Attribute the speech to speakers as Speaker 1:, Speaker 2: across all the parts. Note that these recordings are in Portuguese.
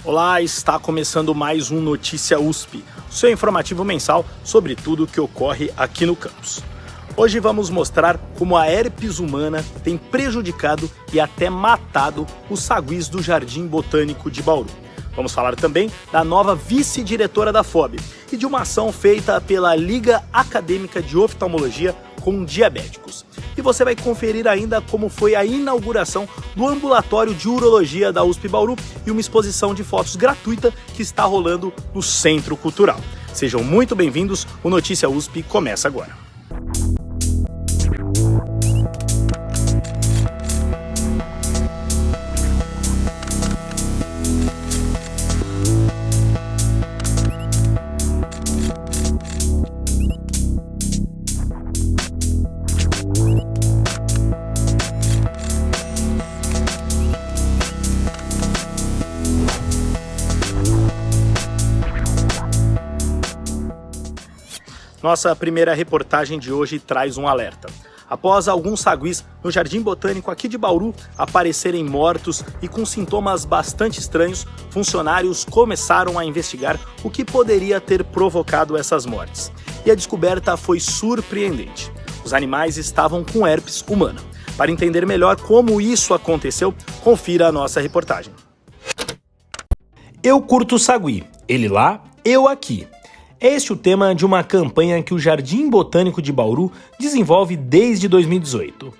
Speaker 1: Olá, está começando mais um Notícia USP, o seu informativo mensal sobre tudo o que ocorre aqui no campus. Hoje vamos mostrar como a herpes humana tem prejudicado e até matado os saguis do Jardim Botânico de Bauru. Vamos falar também da nova vice-diretora da FOB e de uma ação feita pela Liga Acadêmica de Oftalmologia com diabéticos. E você vai conferir ainda como foi a inauguração do ambulatório de urologia da USP Bauru e uma exposição de fotos gratuita que está rolando no Centro Cultural. Sejam muito bem-vindos, o Notícia USP começa agora. Nossa primeira reportagem de hoje traz um alerta. Após alguns saguis no Jardim Botânico aqui de Bauru aparecerem mortos e com sintomas bastante estranhos, funcionários começaram a investigar o que poderia ter provocado essas mortes. E a descoberta foi surpreendente. Os animais estavam com herpes humana. Para entender melhor como isso aconteceu, confira a nossa reportagem. Eu curto sagui, ele lá, eu aqui. É este o tema de uma campanha que o Jardim Botânico de Bauru desenvolve desde 2018.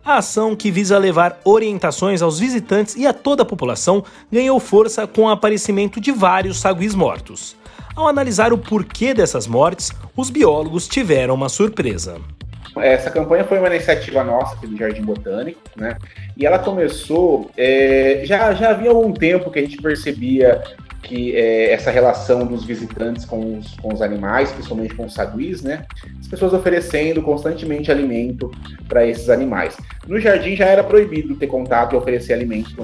Speaker 1: A ação, que visa levar orientações aos visitantes e a toda a população, ganhou força com o aparecimento de vários saguis mortos. Ao analisar o porquê dessas mortes, os biólogos tiveram uma surpresa.
Speaker 2: Essa campanha foi uma iniciativa nossa aqui do Jardim Botânico, né? E ela começou, já havia algum tempo que a gente percebia que essa relação dos visitantes com os animais, principalmente com os saguis, né? As pessoas oferecendo constantemente alimento para esses animais. No jardim já era proibido ter contato e oferecer alimento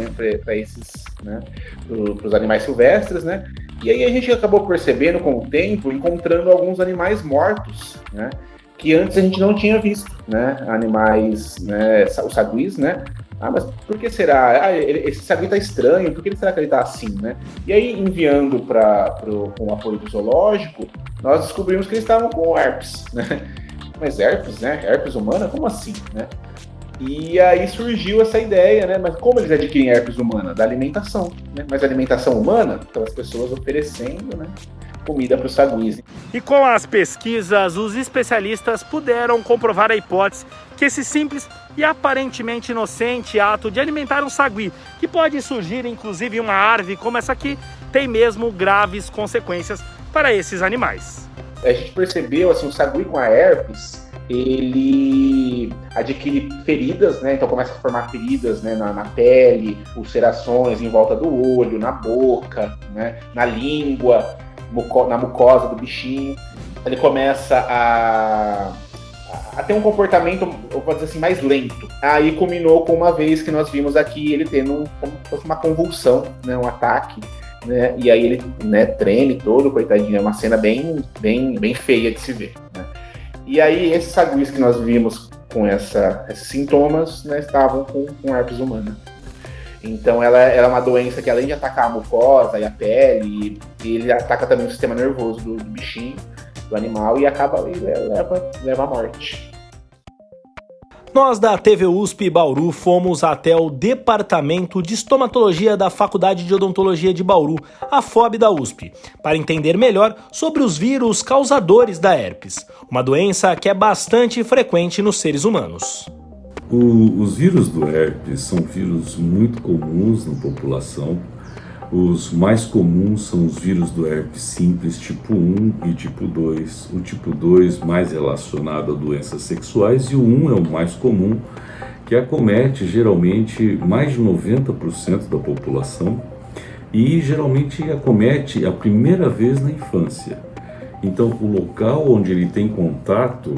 Speaker 2: para esses, né? Para os animais silvestres, né? E aí a gente acabou percebendo com o tempo, encontrando alguns animais mortos, né? Que antes a gente não tinha visto, né? Animais, né? Os saguis, né? Ah, mas por que será? Esse sagui tá estranho, por que será que ele tá assim, né? E aí, enviando com o apoio do zoológico, nós descobrimos que eles estavam com herpes, né? Mas herpes, né? Herpes humana? Como assim, né? E aí surgiu essa ideia, né? Mas como eles adquirem herpes humana? Da alimentação, né? Mas alimentação humana? Então as pessoas oferecendo, né? Comida para os saguis.
Speaker 1: E com as pesquisas, os especialistas puderam comprovar a hipótese que esse simples e aparentemente inocente ato de alimentar um sagui, que pode surgir inclusive em uma árvore como essa aqui, tem mesmo graves consequências para esses animais.
Speaker 2: A gente percebeu, assim, o sagui com a herpes, ele adquire feridas, né? Então começa a formar feridas, né? na pele, ulcerações em volta do olho, na boca, né? Na língua, na mucosa do bichinho. Ele começa a ter um comportamento, eu vou dizer assim, mais lento. Aí culminou com uma vez que nós vimos aqui ele tendo como se fosse uma convulsão, né, um ataque, né, e aí ele, né, treme todo, coitadinho, é uma cena bem feia de se ver, né. E aí esses saguis que nós vimos com esses sintomas, né, estavam com herpes humana. Então ela é uma doença que, além de atacar a mucosa e a pele, ele ataca também o sistema nervoso do bichinho, do animal, e leva à morte.
Speaker 1: Nós da TV USP Bauru fomos até o Departamento de Estomatologia da Faculdade de Odontologia de Bauru, a FOB da USP, para entender melhor sobre os vírus causadores da herpes, uma doença que é bastante frequente nos seres humanos.
Speaker 3: Os vírus do herpes são vírus muito comuns na população. Os mais comuns são os vírus do herpes simples tipo 1 e tipo 2. O tipo 2 mais relacionado a doenças sexuais e o 1 é o mais comum, que acomete geralmente mais de 90% da população e geralmente acomete a primeira vez na infância. Então o local onde ele tem contato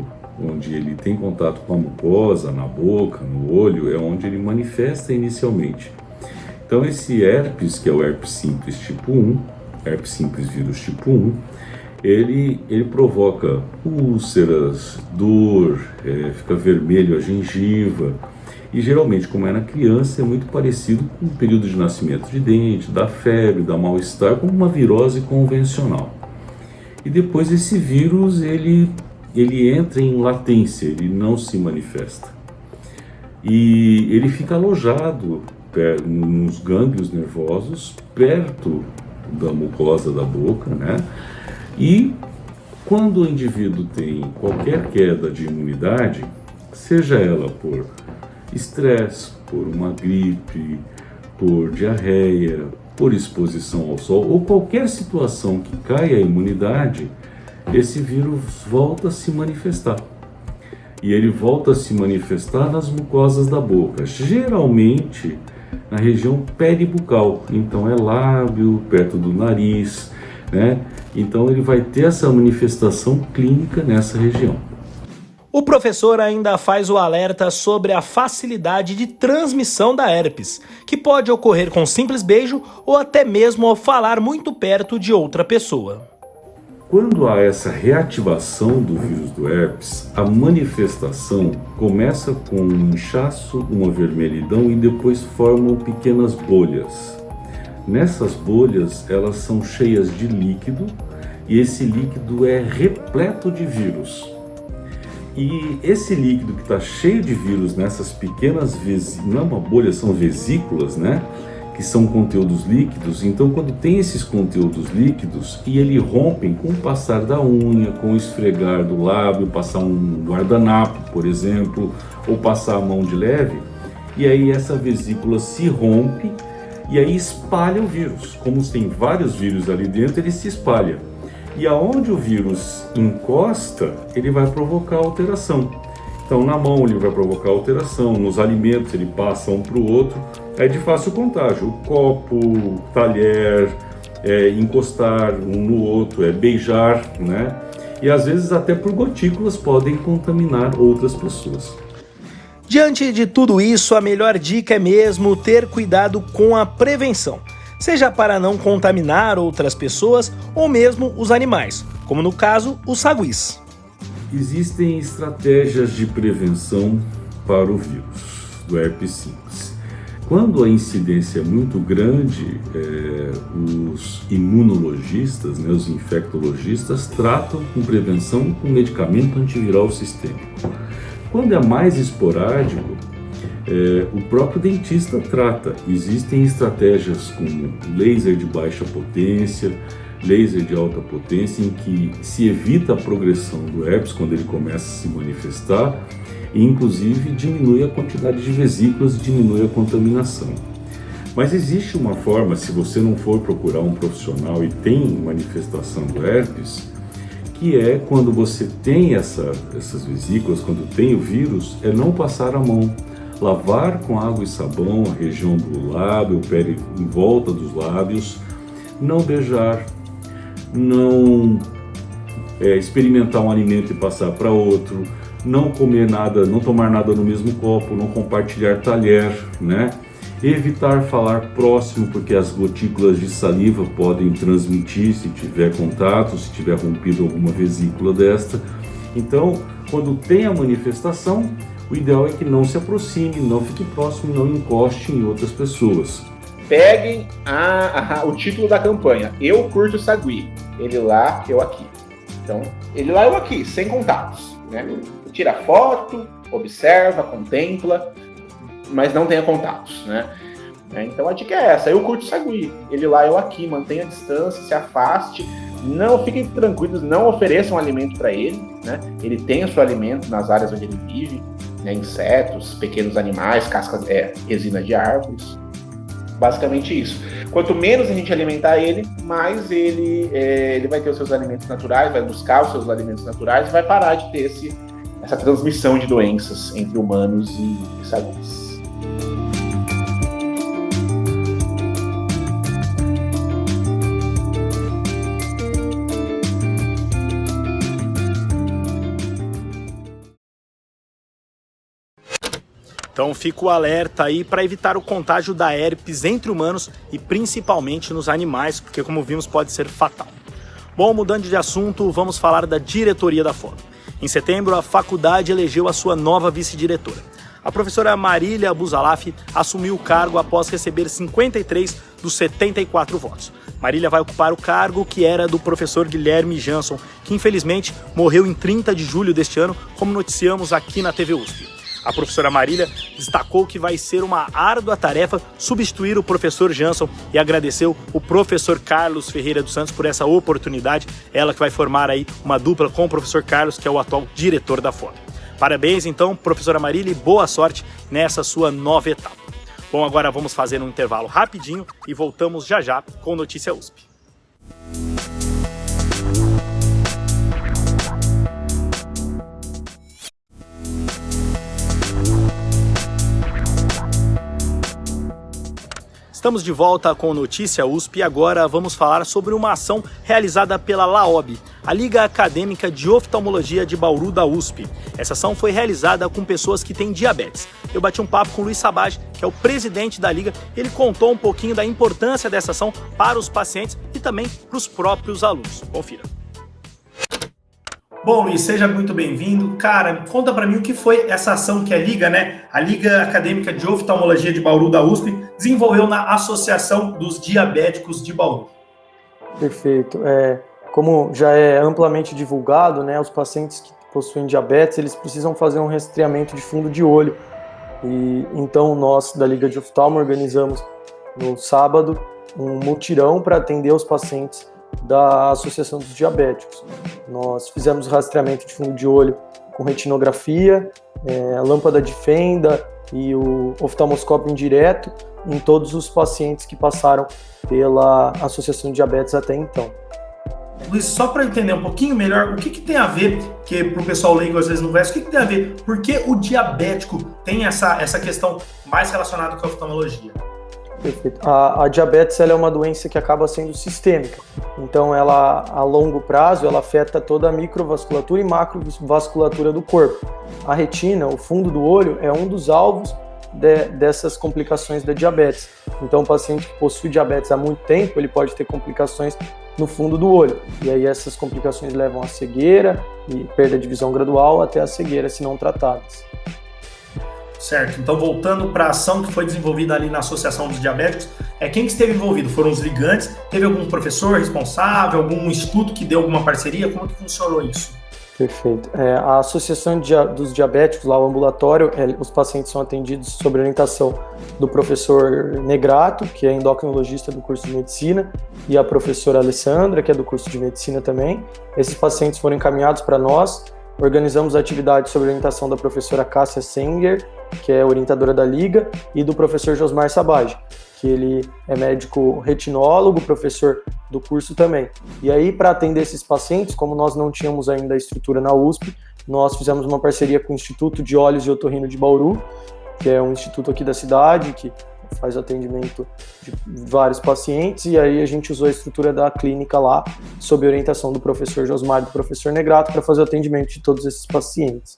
Speaker 3: com a mucosa, na boca, no olho, é onde ele manifesta inicialmente. Então esse herpes, que é o herpes simples tipo 1, herpes simples vírus tipo 1, ele provoca úlceras, dor, fica vermelho a gengiva, E geralmente, como é na criança, é muito parecido com o período de nascimento de dente, da febre, da mal-estar, como uma virose convencional. E depois esse vírus, ele entra em latência, ele não se manifesta. E ele fica alojado nos gânglios nervosos, perto da mucosa da boca, né? E quando o indivíduo tem qualquer queda de imunidade, seja ela por estresse, por uma gripe, por diarreia, por exposição ao sol, ou qualquer situação que caia a imunidade, esse vírus volta a se manifestar. E ele volta a se manifestar nas mucosas da boca, geralmente na região peribucal, então é lábio, perto do nariz, né? Então ele vai ter essa manifestação clínica nessa região.
Speaker 1: O professor ainda faz o alerta sobre a facilidade de transmissão da herpes, que pode ocorrer com simples beijo ou até mesmo ao falar muito perto de outra pessoa.
Speaker 3: Quando há essa reativação do vírus do herpes, a manifestação começa com um inchaço, uma vermelhidão e depois formam pequenas bolhas. Nessas bolhas, elas são cheias de líquido e esse líquido é repleto de vírus. E esse líquido que está cheio de vírus nessas pequenas vesículas, não é uma bolha, são vesículas, né? Que são conteúdos líquidos. Então, quando tem esses conteúdos líquidos e eles rompem com o passar da unha, com o esfregar do lábio, passar um guardanapo, por exemplo, ou passar a mão de leve, e aí essa vesícula se rompe e aí espalha o vírus. Como tem vários vírus ali dentro, ele se espalha. E aonde o vírus encosta, ele vai provocar alteração. Então, na mão ele vai provocar alteração, nos alimentos ele passa um para o outro. É de fácil contágio, o copo, talher, encostar um no outro, beijar, né? E às vezes até por gotículas podem contaminar outras pessoas.
Speaker 1: Diante de tudo isso, a melhor dica é mesmo ter cuidado com a prevenção, seja para não contaminar outras pessoas ou mesmo os animais, como no caso os saguis.
Speaker 3: Existem estratégias de prevenção para o vírus do herpes simples. Quando a incidência é muito grande, os imunologistas, né, os infectologistas, tratam com prevenção com medicamento antiviral sistêmico. Quando é mais esporádico, o próprio dentista trata. Existem estratégias como laser de baixa potência, laser de alta potência, em que se evita a progressão do herpes quando ele começa a se manifestar e inclusive diminui a quantidade de vesículas, diminui a contaminação. Mas existe uma forma, se você não for procurar um profissional e tem manifestação do herpes, que é quando você tem essas vesículas, quando tem o vírus, é não passar a mão. Lavar com água e sabão a região do lábio, o pé em volta dos lábios, não beijar, não experimentar um alimento e passar para outro, não comer nada, não tomar nada no mesmo copo, não compartilhar talher, né? Evitar falar próximo, porque as gotículas de saliva podem transmitir se tiver contato, se tiver rompido alguma vesícula desta. Então, quando tem a manifestação, o ideal é que não se aproxime, não fique próximo, não encoste em outras pessoas.
Speaker 2: Peguem o título da campanha, Eu Curto Sagui, ele lá, eu aqui. Então, ele lá, eu aqui, sem contatos, né? Tira foto, observa, contempla, mas não tenha contatos, né? Então a dica é essa, eu curto sagui, ele lá, eu aqui, mantenha a distância, se afaste, não fiquem tranquilos, não ofereçam alimento para ele, né? Ele tem o seu alimento nas áreas onde ele vive, né? Insetos, pequenos animais, cascas, resina de árvores, basicamente isso. Quanto menos a gente alimentar ele, mais ele vai ter os seus alimentos naturais, vai buscar os seus alimentos naturais e vai parar de ter essa transmissão de doenças entre humanos e saguis.
Speaker 1: Então fica o alerta aí para evitar o contágio da herpes entre humanos e principalmente nos animais, porque como vimos pode ser fatal. Bom, mudando de assunto, vamos falar da diretoria da FOB. Em setembro, a faculdade elegeu a sua nova vice-diretora. A professora Marília Busalaf assumiu o cargo após receber 53 dos 74 votos. Marília vai ocupar o cargo que era do professor Guilherme Jansson, que infelizmente morreu em 30 de julho deste ano, como noticiamos aqui na TV USP. A professora Marília destacou que vai ser uma árdua tarefa substituir o professor Jansson e agradeceu o professor Carlos Ferreira dos Santos por essa oportunidade, ela que vai formar aí uma dupla com o professor Carlos, que é o atual diretor da FOB. Parabéns então, professora Marília, e boa sorte nessa sua nova etapa. Bom, agora vamos fazer um intervalo rapidinho e voltamos já já com Notícia USP. Estamos de volta com Notícia USP e agora vamos falar sobre uma ação realizada pela LAOB, a Liga Acadêmica de Oftalmologia de Bauru da USP. Essa ação foi realizada com pessoas que têm diabetes. Eu bati um papo com o Luiz Sabag, que é o presidente da Liga. Ele contou um pouquinho da importância dessa ação para os pacientes e também para os próprios alunos. Confira. Bom, Luiz, seja muito bem-vindo. Cara, conta para mim o que foi essa ação que a Liga, a Liga Acadêmica de Oftalmologia de Bauru da USP, desenvolveu na Associação dos Diabéticos de Bauru.
Speaker 4: Perfeito. Como já é amplamente divulgado, os pacientes que possuem diabetes, eles precisam fazer um rastreamento de fundo de olho. E então nós, da Liga de Oftalmo, organizamos no sábado um mutirão para atender os pacientes da Associação dos Diabéticos. Nós fizemos rastreamento de fundo de olho com retinografia, a lâmpada de fenda e o oftalmoscópio indireto em todos os pacientes que passaram pela Associação de Diabetes até então.
Speaker 1: Luiz, só para entender um pouquinho melhor, o que tem a ver, que para o pessoal leigo às vezes não conhece, o que tem a ver? Por que o diabético tem essa questão mais relacionada com a oftalmologia?
Speaker 4: Perfeito. A diabetes ela é uma doença que acaba sendo sistêmica. Então, ela, a longo prazo, ela afeta toda a microvasculatura e macrovasculatura do corpo. A retina, o fundo do olho, é um dos alvos dessas complicações da diabetes. Então, o paciente que possui diabetes há muito tempo, ele pode ter complicações no fundo do olho. E aí, essas complicações levam à cegueira e perda de visão gradual até a cegueira, se não tratadas.
Speaker 1: Certo, então voltando para a ação que foi desenvolvida ali na Associação dos Diabéticos, quem que esteve envolvido? Foram os ligantes? Teve algum professor responsável, algum instituto que deu alguma parceria? Como que funcionou isso?
Speaker 4: Perfeito. A Associação dos Diabéticos, lá o ambulatório, os pacientes são atendidos sob orientação do professor Negrato, que é endocrinologista do curso de Medicina, e a professora Alessandra, que é do curso de Medicina também. Esses pacientes foram encaminhados para nós. Organizamos atividades sob orientação da professora Cássia Senger, que é orientadora da Liga, e do professor Josmar Sabag, que ele é médico retinólogo, professor do curso também. E aí, para atender esses pacientes, como nós não tínhamos ainda a estrutura na USP, nós fizemos uma parceria com o Instituto de Olhos e Otorrino de Bauru, que é um instituto aqui da cidade, que faz atendimento de vários pacientes, e aí a gente usou a estrutura da clínica lá, sob orientação do professor Josmar e do professor Negrato, para fazer o atendimento de todos esses pacientes.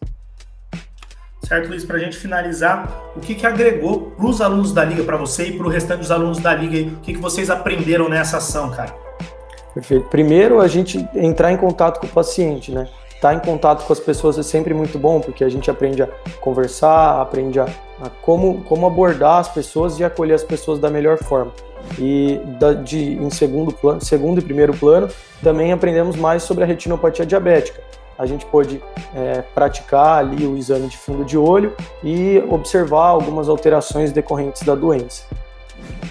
Speaker 1: Certo, Luiz, para a gente finalizar, o que agregou para os alunos da Liga, para você e para o restante dos alunos da Liga, o que vocês aprenderam nessa ação, cara?
Speaker 4: Perfeito. Primeiro, a gente entrar em contato com o paciente, Estar em contato com as pessoas é sempre muito bom, porque a gente aprende a conversar, aprende a como abordar as pessoas e acolher as pessoas da melhor forma. E em segundo e primeiro plano, também aprendemos mais sobre a retinopatia diabética. A gente pôde praticar ali o exame de fundo de olho e observar algumas alterações decorrentes da doença.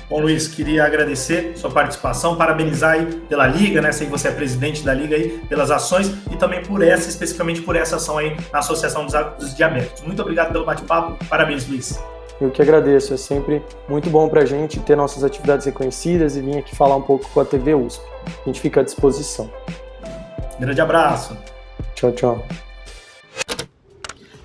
Speaker 1: Bom, Luiz, queria agradecer sua participação, parabenizar aí pela Liga, sei que você é presidente da Liga aí, pelas ações e também especificamente por essa ação aí na Associação dos Diabéticos. Muito obrigado pelo bate-papo, parabéns, Luiz.
Speaker 4: Eu que agradeço, é sempre muito bom pra gente ter nossas atividades reconhecidas e vir aqui falar um pouco com a TV USP. A gente fica à disposição.
Speaker 1: Grande abraço.
Speaker 4: Tchau, tchau.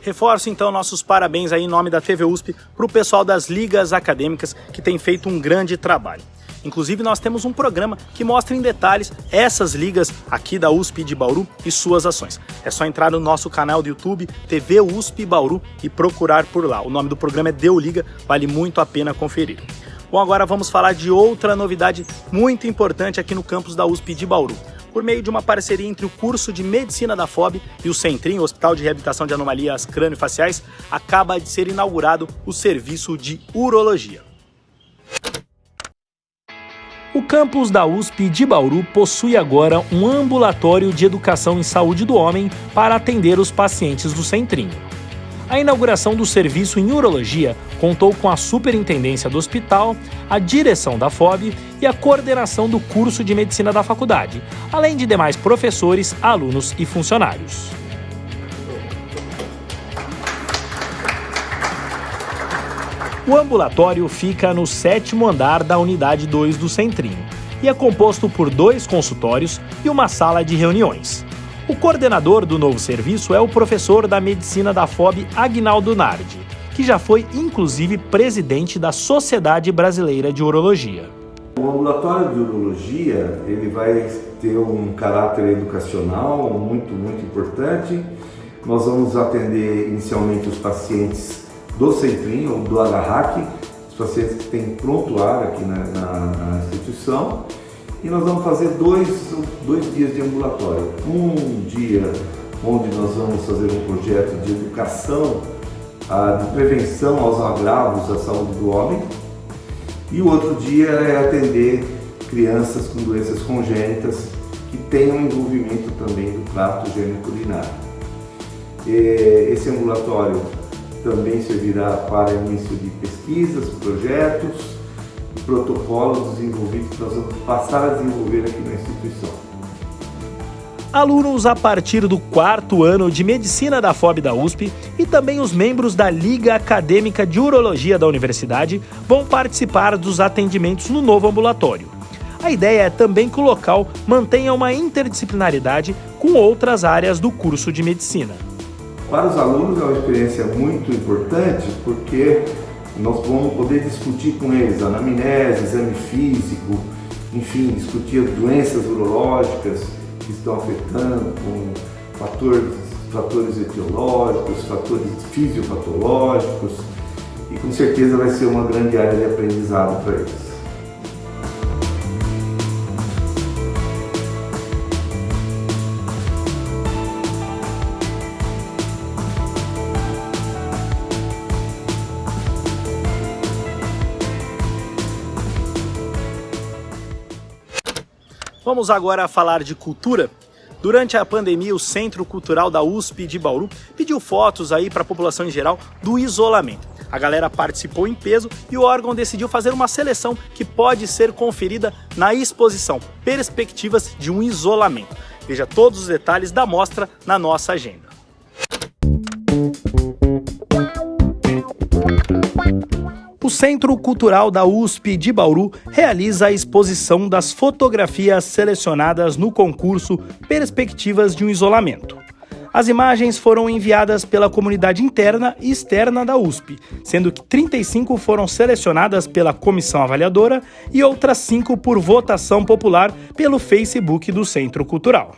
Speaker 1: Reforço então nossos parabéns aí em nome da TV USP para o pessoal das ligas acadêmicas que tem feito um grande trabalho. Inclusive nós temos um programa que mostra em detalhes essas ligas aqui da USP de Bauru e suas ações. É só entrar no nosso canal do YouTube, TV USP Bauru, e procurar por lá. O nome do programa é Deu Liga, vale muito a pena conferir. Bom, agora vamos falar de outra novidade muito importante aqui no campus da USP de Bauru. por meio de uma parceria entre o curso de Medicina da FOB e o Centrinho, o Hospital de Reabilitação de Anomalias Crâniofaciais, acaba de ser inaugurado o serviço de urologia. O campus da USP de Bauru possui agora um ambulatório de educação em saúde do homem para atender os pacientes do Centrinho. A inauguração do serviço em urologia contou com a superintendência do hospital, a direção da FOB e a coordenação do curso de medicina da faculdade, além de demais professores, alunos e funcionários. O ambulatório fica no 7º andar da unidade 2 do Centrinho e é composto por 2 consultórios e uma sala de reuniões. O coordenador do novo serviço é o professor da medicina da FOB, Agnaldo Nardi, que já foi inclusive presidente da Sociedade Brasileira de Urologia.
Speaker 5: O ambulatório de urologia ele vai ter um caráter educacional muito importante. Nós vamos atender inicialmente os pacientes do Centrinho, ou do HRAC, os pacientes que têm prontuário aqui na instituição, e nós vamos fazer dois dias de ambulatório. Um dia onde nós vamos fazer um projeto de educação, de prevenção aos agravos da saúde do homem, e o outro dia é atender crianças com doenças congênitas que tenham envolvimento também do trato gênito-urinário. Esse ambulatório também servirá para início de pesquisas, projetos e protocolos desenvolvidos que nós vamos passar a desenvolver aqui na instituição.
Speaker 1: Alunos a partir do 4º ano de Medicina da FOB da USP e também os membros da Liga Acadêmica de Urologia da Universidade vão participar dos atendimentos no novo ambulatório. A ideia é também que o local mantenha uma interdisciplinaridade com outras áreas do curso de medicina.
Speaker 5: Para os alunos é uma experiência muito importante porque nós vamos poder discutir com eles anamnese, exame físico, enfim, discutir doenças urológicas que estão afetando, com fatores etiológicos, fatores fisiopatológicos, e com certeza vai ser uma grande área de aprendizado para eles.
Speaker 1: Vamos agora falar de cultura. Durante a pandemia, o Centro Cultural da USP de Bauru pediu fotos aí para a população em geral do isolamento. A galera participou em peso e o órgão decidiu fazer uma seleção que pode ser conferida na exposição Perspectivas de um Isolamento. Veja todos os detalhes da mostra na nossa agenda. O Centro Cultural da USP de Bauru realiza a exposição das fotografias selecionadas no concurso Perspectivas de um Isolamento. As imagens foram enviadas pela comunidade interna e externa da USP, sendo que 35 foram selecionadas pela comissão avaliadora e outras 5 por votação popular pelo Facebook do Centro Cultural.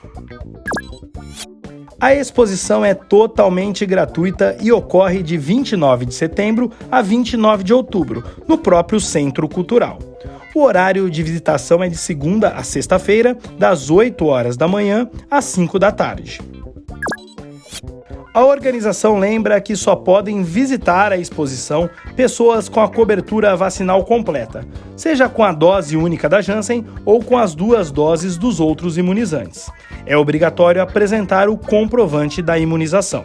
Speaker 1: A exposição é totalmente gratuita e ocorre de 29 de setembro a 29 de outubro, no próprio Centro Cultural. O horário de visitação é de segunda a sexta-feira, das 8 horas da manhã às 5 da tarde. A organização lembra que só podem visitar a exposição pessoas com a cobertura vacinal completa, seja com a dose única da Janssen ou com as 2 doses dos outros imunizantes. É obrigatório apresentar o comprovante da imunização.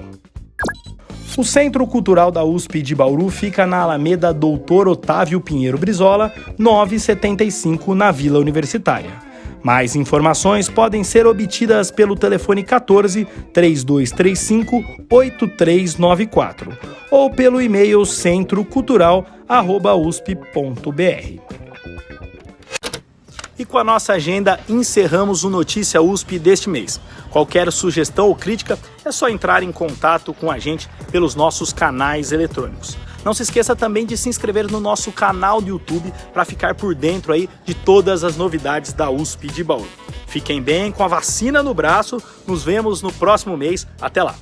Speaker 1: O Centro Cultural da USP de Bauru fica na Alameda Doutor Otávio Pinheiro Brizola, 975, na Vila Universitária. Mais informações podem ser obtidas pelo telefone 14 3235 8394 ou pelo e-mail centrocultural@usp.br. E com a nossa agenda encerramos o Notícia USP deste mês. Qualquer sugestão ou crítica é só entrar em contato com a gente pelos nossos canais eletrônicos. Não se esqueça também de se inscrever no nosso canal do YouTube para ficar por dentro aí de todas as novidades da USP de Bauru. Fiquem bem com a vacina no braço, nos vemos no próximo mês. Até lá!